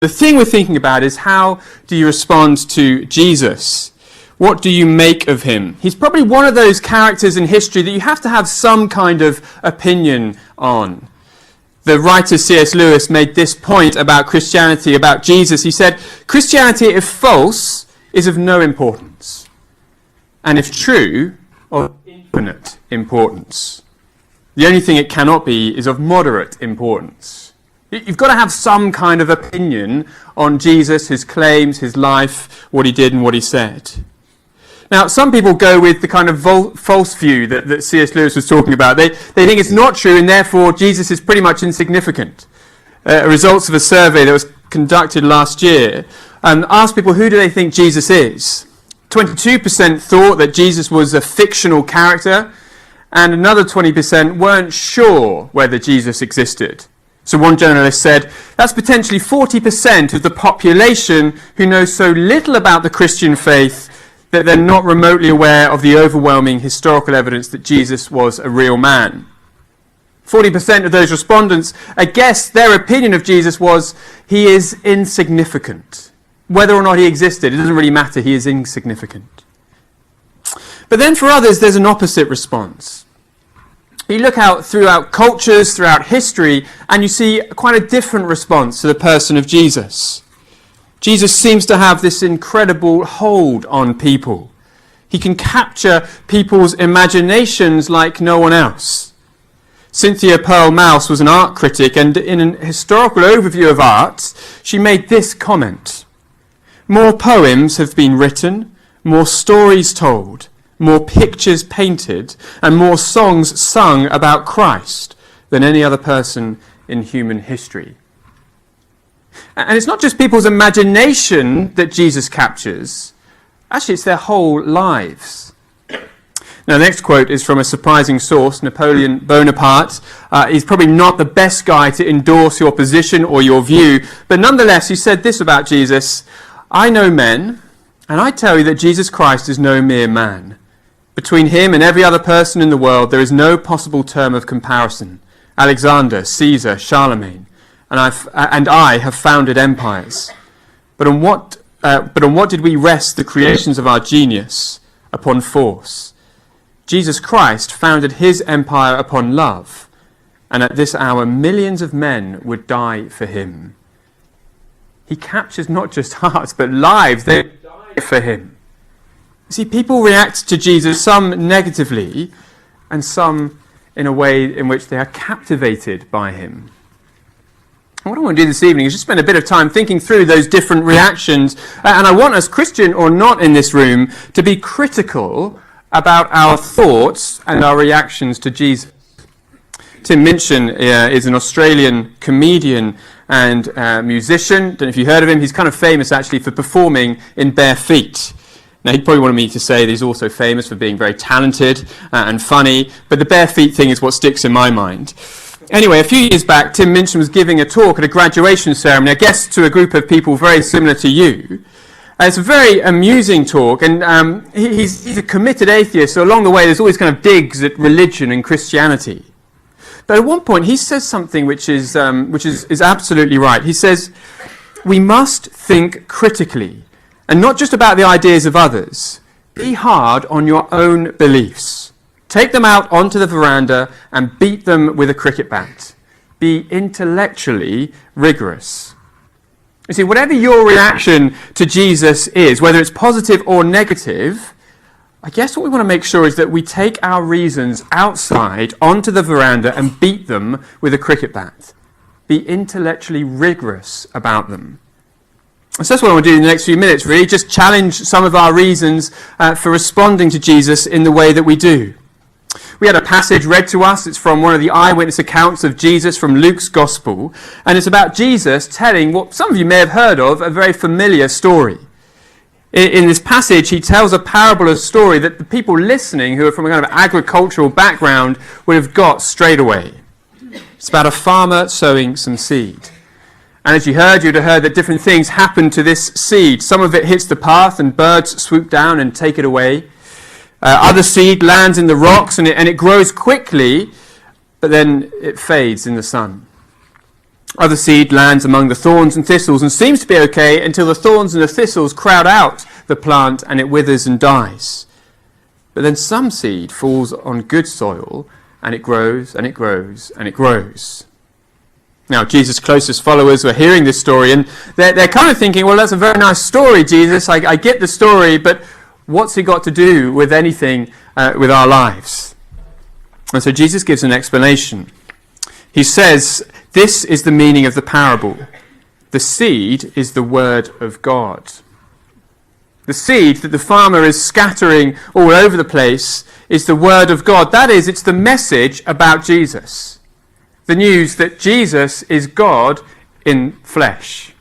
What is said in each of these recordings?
The thing we're thinking about is, how do you respond to Jesus? What do you make of him? He's probably one of those characters in history that you have to have some kind of opinion on. The writer C.S. Lewis made this point about Christianity, about Jesus. He said, Christianity, if false, is of no importance, and if true, of infinite importance. The only thing it cannot be is of moderate importance. You've got to have some kind of opinion on Jesus, his claims, his life, what he did and what he said. Now, some people go with the kind of false view that C.S. Lewis was talking about. They think it's not true, and therefore Jesus is pretty much insignificant. Results of a survey that was conducted last year asked people, who do they think Jesus is? 22% thought that Jesus was a fictional character, and another 20% weren't sure whether Jesus existed. So one journalist said, that's potentially 40% of the population who know so little about the Christian faith that they're not remotely aware of the overwhelming historical evidence that Jesus was a real man. 40% of those respondents, I guess their opinion of Jesus was, he is insignificant. Whether or not he existed, it doesn't really matter, he is insignificant. But then for others, there's an opposite response. You look out throughout cultures, throughout history, and you see quite a different response to the person of Jesus. Jesus seems to have this incredible hold on people. He can capture people's imaginations like no one else. Cynthia Pearl Mouse was an art critic, and in an historical overview of art, she made this comment. More poems have been written, more stories told, more pictures painted, and more songs sung about Christ than any other person in human history. And it's not just people's imagination that Jesus captures. Actually, it's their whole lives. Now, the next quote is from a surprising source, Napoleon Bonaparte. He's probably not the best guy to endorse your position or your view, but nonetheless, he said this about Jesus, I know men, and I tell you that Jesus Christ is no mere man. Between him and every other person in the world, there is no possible term of comparison. Alexander, Caesar, Charlemagne, and I have founded empires. But on what did we rest the creations of our genius? Upon force. Jesus Christ founded his empire upon love, and at this hour millions of men would die for him. He captures not just hearts, but lives. They die for him. See, people react to Jesus, some negatively, and some in a way in which they are captivated by him. And what I want to do this evening is just spend a bit of time thinking through those different reactions, and I want us, Christian or not in this room, to be critical about our thoughts and our reactions to Jesus. Tim Minchin is an Australian comedian and musician. Don't know if you heard of him. He's kind of famous actually for performing in bare feet. Now, he'd probably want me to say that he's also famous for being very talented and funny, but the bare feet thing is what sticks in my mind. Anyway, a few years back, Tim Minchin was giving a talk at a graduation ceremony, I guess to a group of people very similar to you. It's a very amusing talk, and he's a committed atheist, so along the way there's always kind of digs at religion and Christianity. But at one point he says something which is absolutely right. He says, we must think critically, and not just about the ideas of others. Be hard on your own beliefs. Take them out onto the veranda and beat them with a cricket bat. Be intellectually rigorous. You see, whatever your reaction to Jesus is, whether it's positive or negative, I guess what we want to make sure is that we take our reasons outside onto the veranda and beat them with a cricket bat. Be intellectually rigorous about them. So that's what I want to do in the next few minutes, really, just challenge some of our reasons for responding to Jesus in the way that we do. We had a passage read to us. It's from one of the eyewitness accounts of Jesus from Luke's Gospel. And it's about Jesus telling what some of you may have heard of, a very familiar story. In this passage, he tells a parable, a story that the people listening who are from a kind of agricultural background would have got straight away. It's about a farmer sowing some seed. And as you'd have heard that different things happen to this seed. Some of it hits the path and birds swoop down and take it away. Other seed lands in the rocks and it grows quickly, but then it fades in the sun. Other seed lands among the thorns and thistles and seems to be okay until the thorns and the thistles crowd out the plant and it withers and dies. But then some seed falls on good soil and it grows and it grows and it grows. Now, Jesus' closest followers were hearing this story and they're kind of thinking, well, that's a very nice story, Jesus. I get the story, but what's it got to do with anything with our lives? And so Jesus gives an explanation. He says, this is the meaning of the parable. The seed is the word of God. The seed that the farmer is scattering all over the place is the word of God. That is, it's the message about Jesus. The news that Jesus is God in flesh.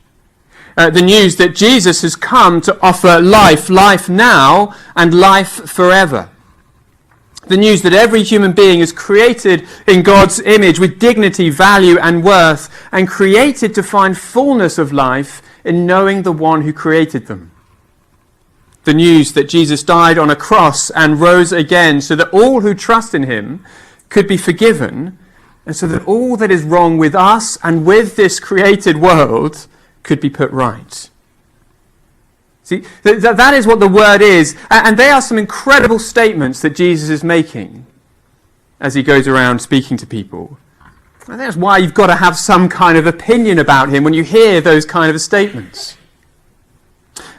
The news that Jesus has come to offer life, life now and life forever. The news that every human being is created in God's image with dignity, value and worth, and created to find fullness of life in knowing the one who created them. The news that Jesus died on a cross and rose again so that all who trust in him could be forgiven, and so that all that is wrong with us and with this created world could be put right. See, that is what the word is, and they are some incredible statements that Jesus is making as he goes around speaking to people. And that's why you've got to have some kind of opinion about him when you hear those kind of statements.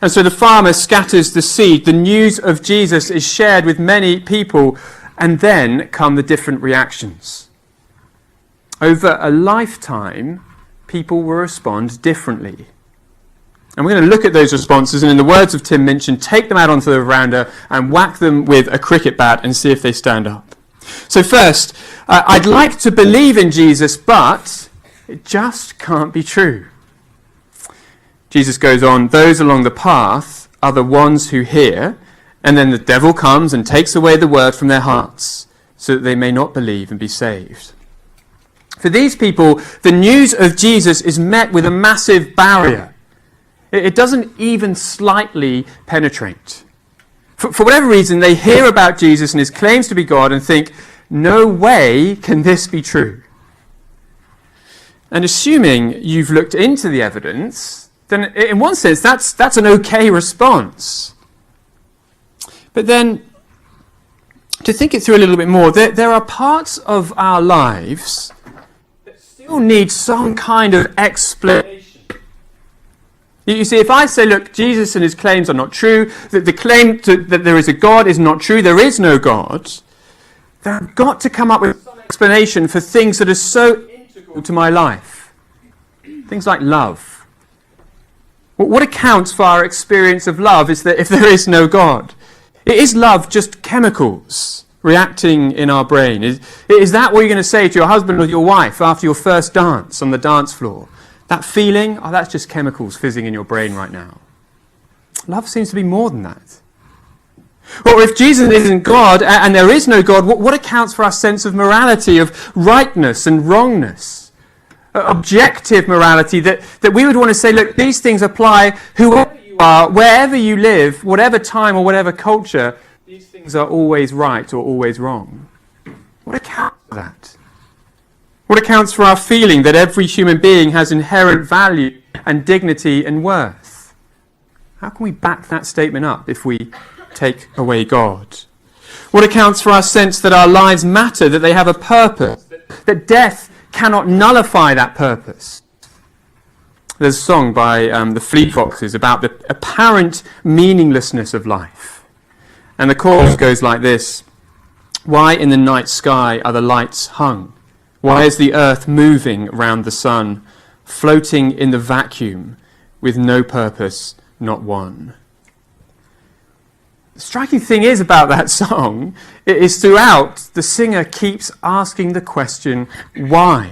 And so the farmer scatters the seed. The news of Jesus is shared with many people, and then come the different reactions. Over a lifetime, people will respond differently. And we're going to look at those responses, and in the words of Tim Minchin, take them out onto the veranda and whack them with a cricket bat and see if they stand up. So first, I'd like to believe in Jesus, but it just can't be true. Jesus goes on, those along the path are the ones who hear, and then the devil comes and takes away the word from their hearts, so that they may not believe and be saved. For these people, the news of Jesus is met with a massive barrier. It doesn't even slightly penetrate. For whatever reason, they hear about Jesus and his claims to be God and think, no way can this be true. And assuming you've looked into the evidence, then in one sense, that's an okay response. But then, to think it through a little bit more, there are parts of our lives that still need some kind of explanation. You see, if I say, look, Jesus and his claims are not true, that the claim that there is a God is not true, there is no God, then I've got to come up with some explanation for things that are so integral to my life. Things like love. What accounts for our experience of love is that if there is no God, is love just chemicals reacting in our brain? Is that what you're going to say to your husband or your wife after your first dance on the dance floor? That feeling, oh, that's just chemicals fizzing in your brain right now. Love seems to be more than that. Or if Jesus isn't God and there is no God, what accounts for our sense of morality, of rightness and wrongness? Objective morality that we would want to say, look, these things apply whoever you are, wherever you live, whatever time or whatever culture, these things are always right or always wrong. What accounts for that? What accounts for our feeling that every human being has inherent value and dignity and worth? How can we back that statement up if we take away God? What accounts for our sense that our lives matter, that they have a purpose, that death cannot nullify that purpose? There's a song by the Fleet Foxes about the apparent meaninglessness of life. And the chorus goes like this: why in the night sky are the lights hung? Why is the earth moving round the sun, floating in the vacuum with no purpose, not one? The striking thing is about that song, it is throughout the singer keeps asking the question, why?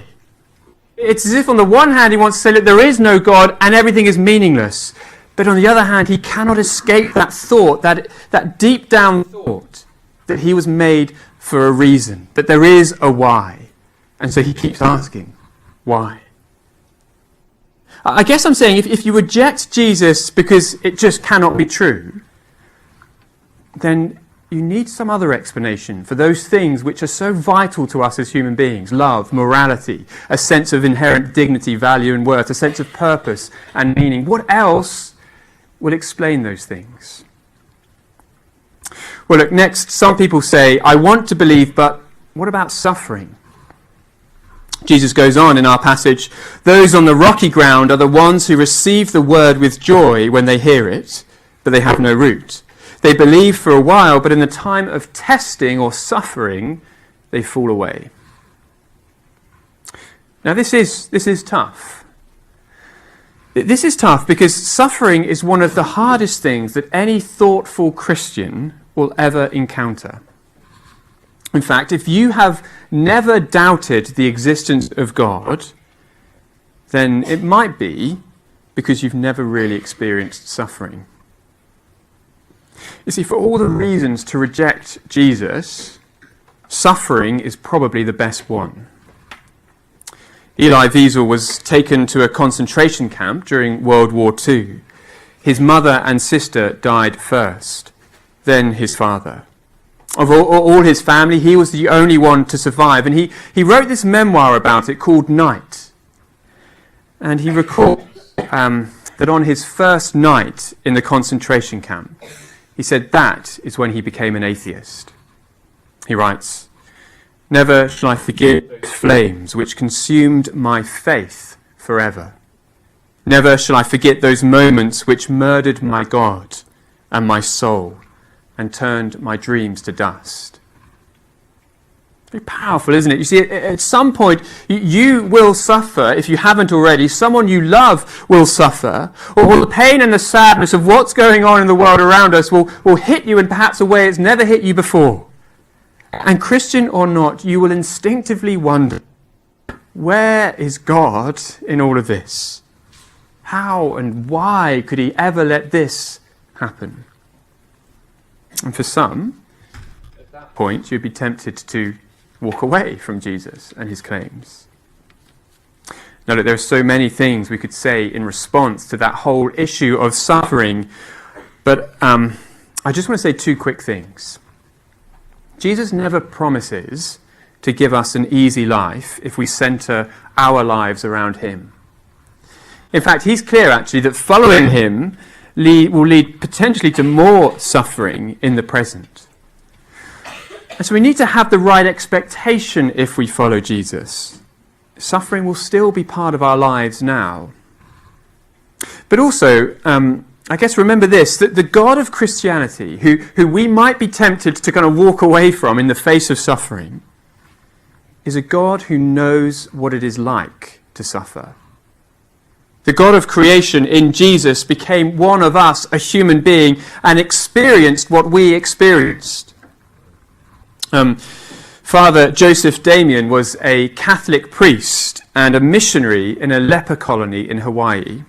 It's as if on the one hand he wants to say, look, there is no God and everything is meaningless. But on the other hand, he cannot escape that thought, that deep down thought that he was made for a reason, that there is a why. And so he keeps asking, why? I guess I'm saying if you reject Jesus because it just cannot be true, then you need some other explanation for those things which are so vital to us as human beings: love, morality, a sense of inherent dignity, value and worth, a sense of purpose and meaning. What else will explain those things? Well, look, next, some people say, I want to believe, but what about suffering? Jesus goes on in our passage, those on the rocky ground are the ones who receive the word with joy when they hear it, but they have no root. They believe for a while, but in the time of testing or suffering, they fall away. Now this is tough. This is tough because suffering is one of the hardest things that any thoughtful Christian will ever encounter. In fact, if you have never doubted the existence of God, then it might be because you've never really experienced suffering. You see, for all the reasons to reject Jesus, suffering is probably the best one. Elie Wiesel was taken to a concentration camp during World War II. His mother and sister died first, then his father. Of all his family, he was the only one to survive. And he wrote this memoir about it called Night. And he recalls that on his first night in the concentration camp, he said that is when he became an atheist. He writes, "Never shall I forget those flames which consumed my faith forever. Never shall I forget those moments which murdered my God and my soul and turned my dreams to dust." It's very powerful, isn't it? You see, at some point, you will suffer, if you haven't already. Someone you love will suffer, or the pain and the sadness of what's going on in the world around us will hit you in perhaps a way it's never hit you before. And Christian or not, you will instinctively wonder, where is God in all of this? How and why could he ever let this happen? And for some, at that point, you'd be tempted to walk away from Jesus and his claims. Now, look, there are so many things we could say in response to that whole issue of suffering, but I just want to say two quick things. Jesus never promises to give us an easy life if we center our lives around him. In fact, he's clear, actually, that following him will lead potentially to more suffering in the present. And so we need to have the right expectation if we follow Jesus. Suffering will still be part of our lives now. But also, I guess remember this, that the God of Christianity, who we might be tempted to kind of walk away from in the face of suffering, is a God who knows what it is like to suffer. The God of creation in Jesus became one of us, a human being, and experienced what we experienced. Father Joseph Damien was a Catholic priest and a missionary in a leper colony in Hawaii.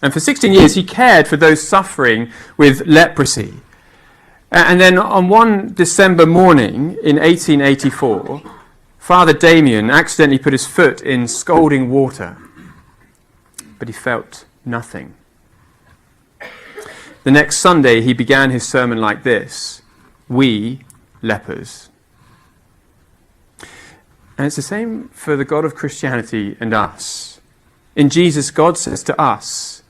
And for 16 years he cared for those suffering with leprosy. And then on one December morning in 1884, Father Damien accidentally put his foot in scalding water, but he felt nothing. The next Sunday he began his sermon like this: "We lepers." And it's the same for the God of Christianity and us. In Jesus, God says to us,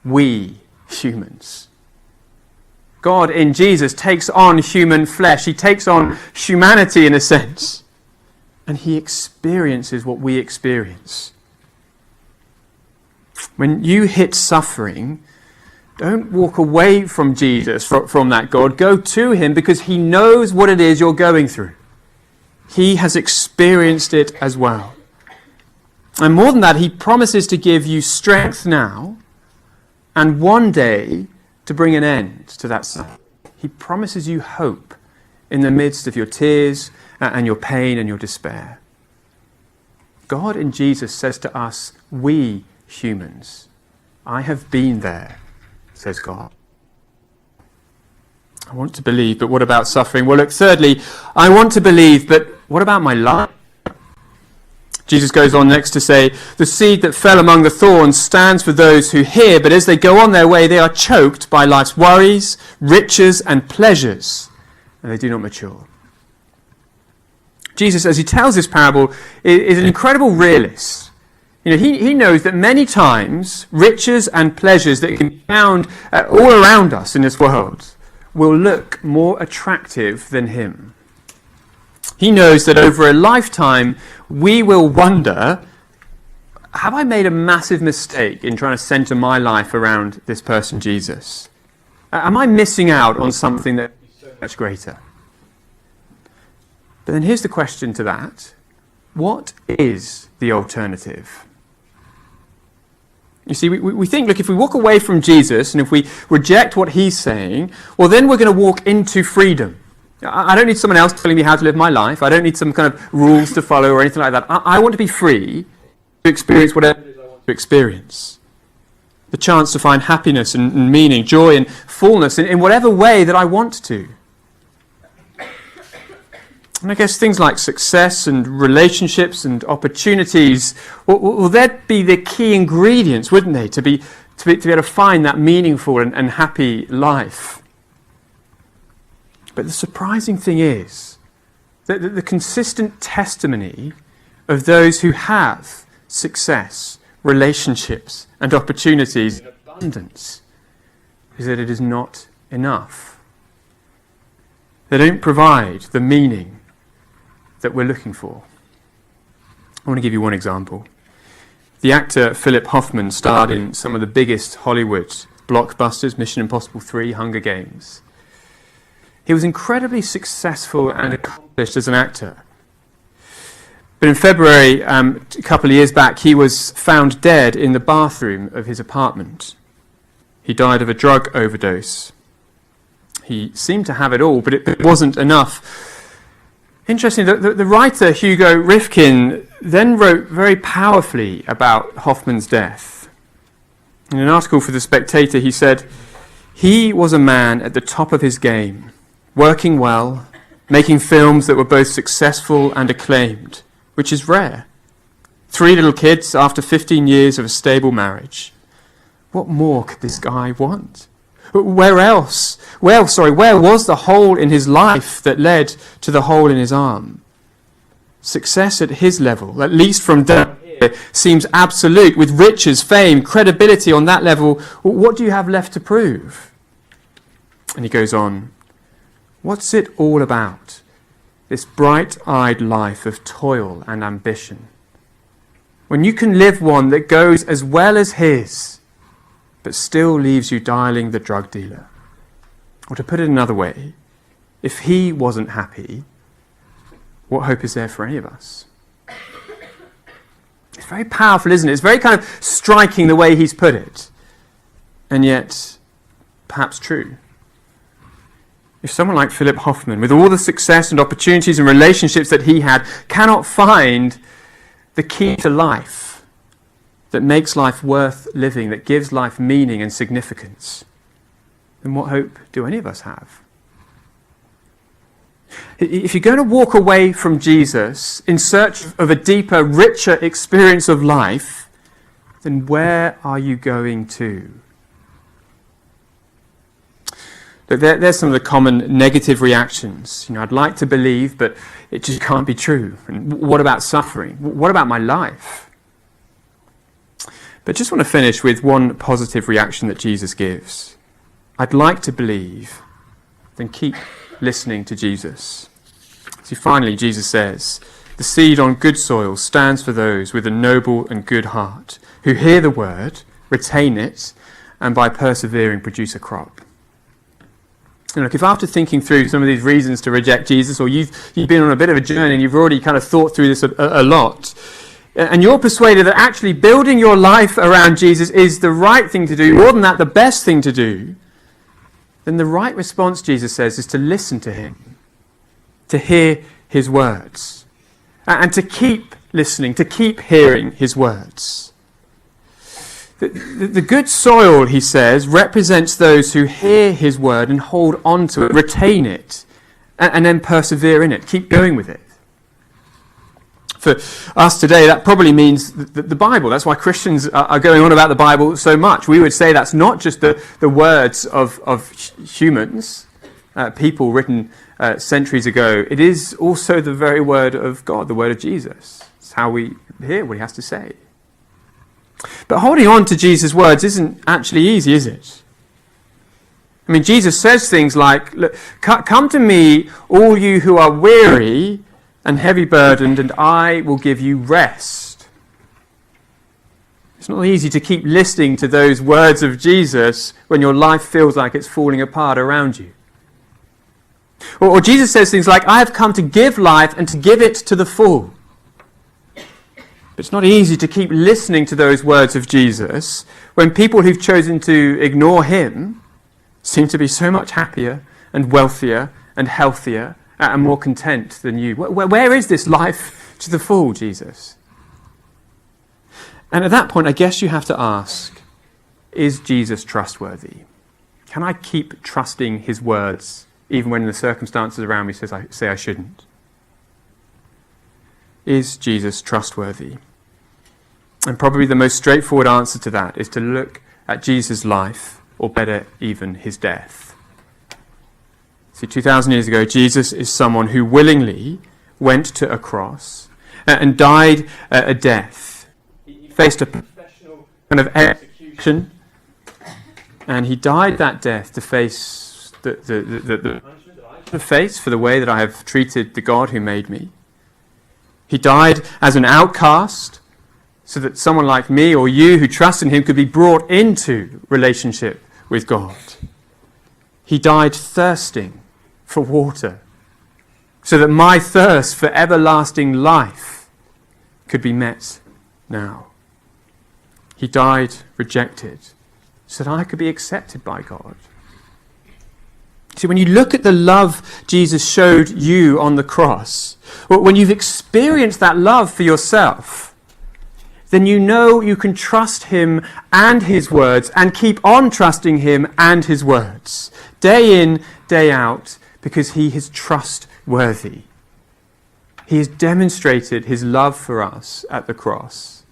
we humans. God in Jesus takes on human flesh. He takes on humanity in a sense. And he experiences what we experience. When you hit suffering, don't walk away from Jesus, from that God. Go to him because he knows what it is you're going through. He has experienced it as well. And more than that, he promises to give you strength now and one day to bring an end to that suffering. He promises you hope in the midst of your tears and your pain and your despair. God in Jesus says to us, we humans, I have been there, says God. I want to believe, but what about suffering? Well, look, thirdly, I want to believe, but what about my life? Jesus goes on next to say, the seed that fell among the thorns stands for those who hear, but as they go on their way, they are choked by life's worries, riches, and pleasures, and they do not mature. Jesus, as he tells this parable, is an incredible realist. He knows that many times riches and pleasures that can be found all around us in this world will look more attractive than him. He knows that over a lifetime we will wonder, have I made a massive mistake in trying to center my life around this person, Jesus? Am I missing out on something that is so much greater? But then here's the question to that. What is the alternative? You see, we think, look, if we walk away from Jesus and if we reject what he's saying, well, then we're going to walk into freedom. I don't need someone else telling me how to live my life. I don't need some kind of rules to follow or anything like that. I want to be free to experience whatever it is I want to experience. The chance to find happiness and meaning, joy and fullness in whatever way that I want to. And I guess things like success and relationships and opportunities, will that be the key ingredients, wouldn't they, to be able to find that meaningful and happy life? But the surprising thing is that the consistent testimony of those who have success, relationships and opportunities in abundance is that it is not enough. They don't provide the meaning that we're looking for. I want to give you one example. The actor Philip Hoffman starred in some of the biggest Hollywood blockbusters, Mission Impossible 3, Hunger Games. He was incredibly successful and accomplished as an actor. But in February, a couple of years back, he was found dead in the bathroom of his apartment. He died of a drug overdose. He seemed to have it all, but it wasn't enough. Interestingly, the writer Hugo Rifkin then wrote very powerfully about Hoffman's death. In an article for The Spectator, he said, "He was a man at the top of his game, working well, making films that were both successful and acclaimed, which is rare. 3 little kids after 15 years of a stable marriage. What more could this guy want? Where was the hole in his life that led to the hole in his arm? Success at his level, at least from down here, seems absolute. With riches, fame, credibility on that level, what do you have left to prove?" And he goes on, "What's it all about? This bright-eyed life of toil and ambition. When you can live one that goes as well as his, but still leaves you dialing the drug dealer. Or to put it another way, if he wasn't happy, what hope is there for any of us?" It's very powerful, isn't it? It's very kind of striking the way he's put it. And yet, perhaps true. If someone like Philip Hoffman, with all the success and opportunities and relationships that he had, cannot find the key to life, that makes life worth living, that gives life meaning and significance, then what hope do any of us have? If you're going to walk away from Jesus in search of a deeper, richer experience of life, then where are you going to? Look, there's some of the common negative reactions. I'd like to believe, but it just can't be true. And what about suffering? What about my life? But I just want to finish with one positive reaction that Jesus gives. I'd like to believe, then keep listening to Jesus. See, finally, Jesus says, "The seed on good soil stands for those with a noble and good heart, who hear the word, retain it, and by persevering produce a crop." And look, if after thinking through some of these reasons to reject Jesus, or you've been on a bit of a journey and you've already kind of thought through this a lot, and you're persuaded that actually building your life around Jesus is the right thing to do, more than that, the best thing to do, then the right response, Jesus says, is to listen to him, to hear his words, and to keep listening, to keep hearing his words. The good soil, he says, represents those who hear his word and hold on to it, retain it, and then persevere in it, keep going with it. For us today, that probably means the Bible. That's why Christians are going on about the Bible so much. We would say that's not just the words of humans. people written centuries ago, it is also the very word of God, the word of Jesus. It's how we hear what he has to say. But holding on to Jesus' words isn't actually easy, is it? I mean, Jesus says things like, "Look, come to me, all you who are weary and heavy burdened, and I will give you rest." It's not easy to keep listening to those words of Jesus when your life feels like it's falling apart around you. Or Jesus says things like, "I have come to give life and to give it to the full." But it's not easy to keep listening to those words of Jesus when people who've chosen to ignore him seem to be so much happier and wealthier and healthier and more content than you. Where is this life to the full, Jesus? And at that point, I guess you have to ask, is Jesus trustworthy? Can I keep trusting his words even when the circumstances around me say I shouldn't? Is Jesus trustworthy? And probably the most straightforward answer to that is to look at Jesus' life, or better, even his death. See, 2,000 years ago, Jesus is someone who willingly went to a cross and died a death. He faced a professional kind of execution, and he died that death to face the punishment that I should have faced for the way that I have treated the God who made me. He died as an outcast, so that someone like me or you who trust in him could be brought into relationship with God. He died thirsting for water, so that my thirst for everlasting life could be met now. He died rejected, so that I could be accepted by God. See, when you look at the love Jesus showed you on the cross, when you've experienced that love for yourself, then you know you can trust him and his words and keep on trusting him and his words, day in, day out, because he is trustworthy. He has demonstrated his love for us at the cross,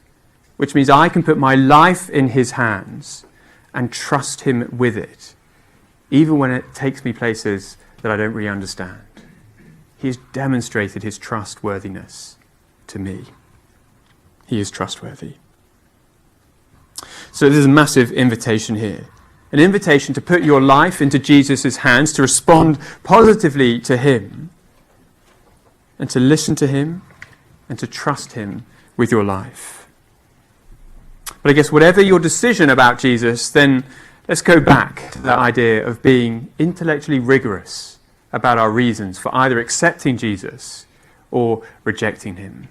which means I can put my life in his hands and trust him with it, even when it takes me places that I don't really understand. He has demonstrated his trustworthiness to me. He is trustworthy. So there's a massive invitation here. An invitation to put your life into Jesus' hands, to respond positively to him, and to listen to him, and to trust him with your life. But I guess whatever your decision about Jesus, then let's go back to that idea of being intellectually rigorous about our reasons for either accepting Jesus or rejecting him.